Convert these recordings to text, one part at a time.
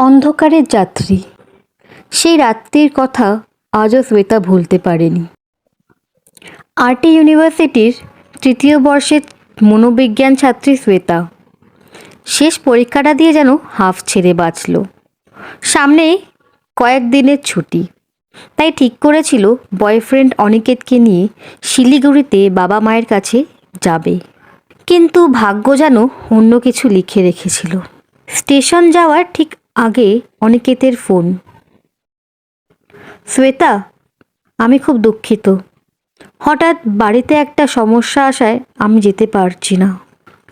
অন্ধকারের যাত্রী। সেই রাত্রির কথা আজও শ্বেতা ভুলতে পারেনি। আরটি ইউনিভার্সিটির তৃতীয় বর্ষের মনোবিজ্ঞান ছাত্রী শ্বেতা শেষ পরীক্ষাটা দিয়ে যেন হাঁফ ছেড়ে বাঁচল। সামনে কয়েকদিনের ছুটি, তাই ঠিক করেছিল বয়ফ্রেন্ড অনিকেতকে নিয়ে শিলিগুড়িতে বাবা মায়ের কাছে যাবে। কিন্তু ভাগ্য যেন অন্য কিছু লিখে রেখেছিল। স্টেশন যাওয়ার ঠিক আগে অনিকেতের ফোন। শ্বেতা, আমি খুব দুঃখিত, হঠাৎ বাড়িতে একটা সমস্যা আসায় আমি যেতে পারছি না।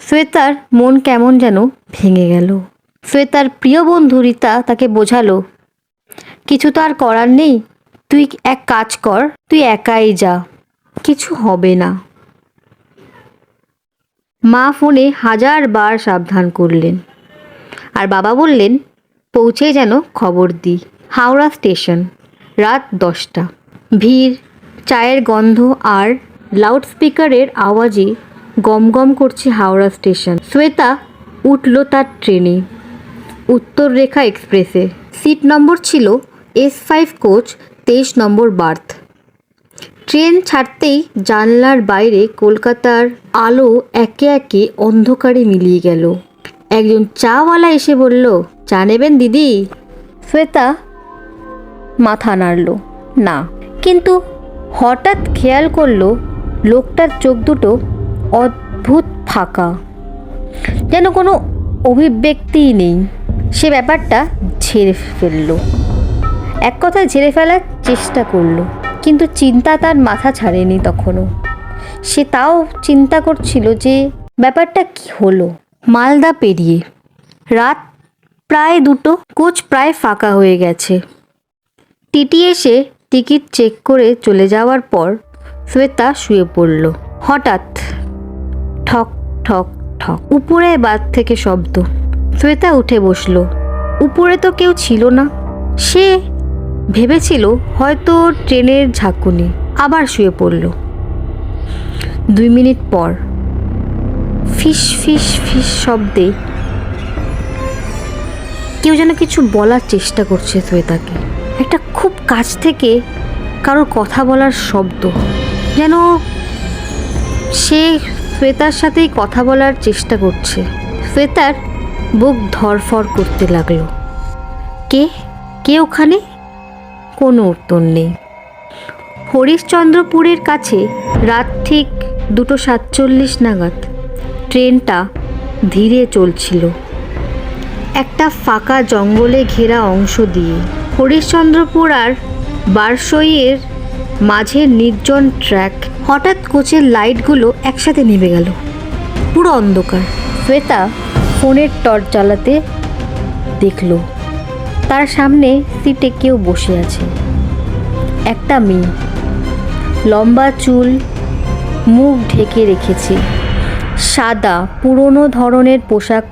শ্বেতার মন কেমন যেন ভেঙে গেল। শ্বেতার প্রিয় বন্ধু রীতা তাকে বোঝালো, কিছু তো আর করার নেই, তুই এক কাজ কর, তুই একাই যা, কিছু হবে না। মা ফোনে 1000 বার সাবধান করলেন, আর বাবা বললেন পৌঁছেই যেন খবর দিই। হাওড়া স্টেশন, রাত 10টা। ভিড়, চায়ের গন্ধ আর লাউডস্পিকারের আওয়াজে গমগম করছে হাওড়া স্টেশন। শ্বেতা উঠল তার ট্রেনে, উত্তর রেখা এক্সপ্রেসে। সিট নম্বর ছিল S5 কোচ, 23 নম্বর বার্থ। ট্রেন ছাড়তেই জানলার বাইরে কলকাতার আলো একে একে অন্ধকারে মিলিয়ে গেল। একজন চাওয়ালা এসে বলল, চা নেবেন দিদি? শ্বেতা মাথা নাড়ল না, কিন্তু হঠাৎ খেয়াল করলো লোকটার চোখ দুটো অদ্ভুত ফাঁকা, যেন কোনো অভিব্যক্তিই নেই। সে ব্যাপারটা ঝেড়ে ফেলল, এক কথায় ঝেড়ে ফেলার চেষ্টা করলো, কিন্তু চিন্তা তার মাথা ছাড়েনি তখনও। সে তাও চিন্তা করছিল যে ব্যাপারটা কি হলো। মালদা পেরিয়ে রাত প্রায় 2টো, কোচ প্রায় ফাঁকা হয়ে গেছে। টিটি এসে টিকিট চেক করে চলে যাওয়ার পর শ্বেতা শুয়ে পড়ল। হঠাৎ ঠক ঠক ঠক, উপরে বাদ থেকে শব্দ। শ্বেতা উঠে বসল। উপরে তো কেউ ছিল না। সে ভেবেছিল হয়তো ট্রেনের ঝাঁকুনি। আবার শুয়ে পড়ল। 2 মিনিট পর ফিস ফিস ফিস শব্দে কেউ যেন কিছু বলার চেষ্টা করছে শ্বেতাকে। একটা খুব কাছ থেকে কারোর কথা বলার শব্দ, যেন সে শ্বেতার সাথেই কথা বলার চেষ্টা করছে। শ্বেতার বুক ধড়ফড় করতে লাগলো। কে কে ওখানে? কোনো উত্তর নেই। হরিশ্চন্দ্রপুরের কাছে রাত ঠিক 2:47 নাগাদ ট্রেনটা ধীরে চলছিল একটা ফাঁকা জঙ্গলে ঘেরা অংশ দিয়ে। হরিশ্চন্দ্রপুর আর বারসইয়ের মাঝের নির্জন ট্র্যাক। হঠাৎ কোচের লাইটগুলো একসাথে নিভে গেল, পুরো অন্ধকার। শ্বেতা ফোনের টর্চ জ্বালাতে দেখল তার সামনে সিটে কেউ বসে আছে। একটা মেয়ে, লম্বা চুল, মুখ ঢেকে রেখেছে, সাদা পুরনো ধরনের পোশাক।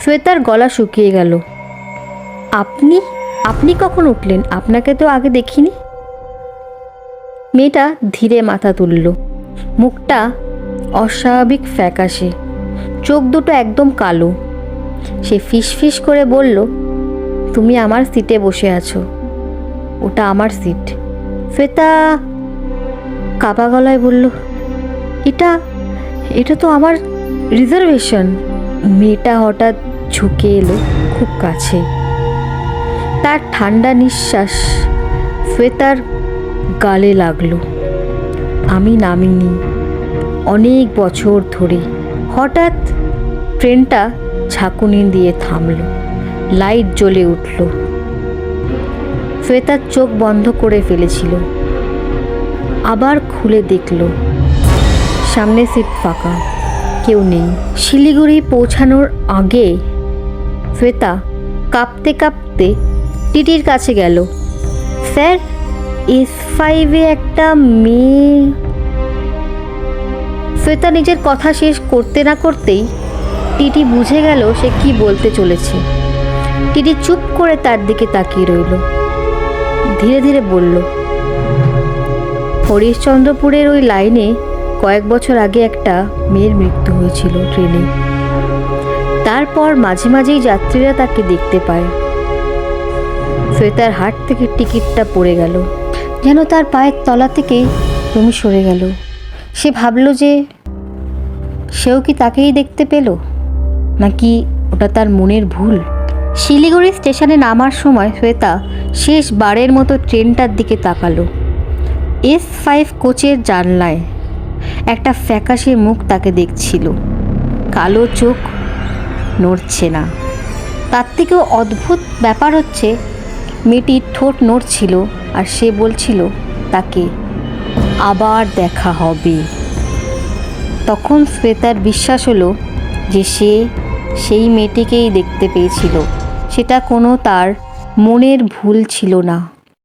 শ্বেতার গলা শুকিয়ে গেল। আপনি আপনি কখন উঠলেন? আপনাকে তো আগে দেখিনি। মেয়েটা ধীরে মাথা তুলল। মুখটা অস্বাভাবিক ফ্যাকাশে, চোখ দুটো একদম কালো। সে ফিসফিস করে বলল, তুমি আমার সিটে বসে আছো, ওটা আমার সিট। শ্বেতা কাপা গলায় বলল, এটা এটা তো আমার রিজার্ভেশন। মেয়েটা হঠাৎ ঝুঁকে এলো খুব কাছে। তার ঠান্ডা নিঃশ্বাস শ্বেতার গালে লাগলো। আমি নামিনি অনেক বছর ধরে। হঠাৎ ট্রেনটা ঝাঁকুনি দিয়ে থামল, লাইট জ্বলে উঠল। শ্বেতার চোখ বন্ধ করে ফেলেছিল, আবার খুলে দেখল সামনে সিট ফাঁকা, কেউ নেই। শিলিগুড়ি পৌঁছানোর আগে শ্বেতা কাঁপতে কাঁপতে টিটির কাছে গেল। স্যার, S5-এ একটা মেয়ে। শ্বেতা নিজের কথা শেষ করতে না করতেই টিটি বুঝে গেল সে কি বলতে চলেছে। টিটি চুপ করে তার দিকে তাকিয়ে রইল। ধীরে ধীরে বলল, হরিশ্চন্দ্রপুরের ওই লাইনে কয়েক বছর আগে একটা মেয়ের মৃত্যু হয়েছিল ট্রেনে। তারপর মাঝে মাঝেই যাত্রীরা তাকে দেখতে পায়। শ্বেতার হাত থেকে টিকিটটা পড়ে গেল, যেন তার পায়ের তলা থেকে তুমি সরে গেল। সে ভাবল যে সেও কি তাকেই দেখতে পেল, নাকি ওটা তার মনের ভুল। শিলিগুড়ি স্টেশনে নামার সময় শ্বেতা শেষবারের মতো ট্রেনটার দিকে তাকালো। S5 কোচের জানলায় একটা ফ্যাকাশে মুখ তাকে দেখছিল, কালো চোখ, নড়ছে না। তার থেকেও অদ্ভুত ব্যাপার হচ্ছে মেয়েটির ঠোঁট নড়ছিল আর সে বলছিল তাকে আবার দেখা হবে। তখন শ্বেতার বিশ্বাস হলো যে সে সেই মেয়েটিকেই দেখতে পেয়েছিল, সেটা কোনো তার মনের ভুল ছিল না।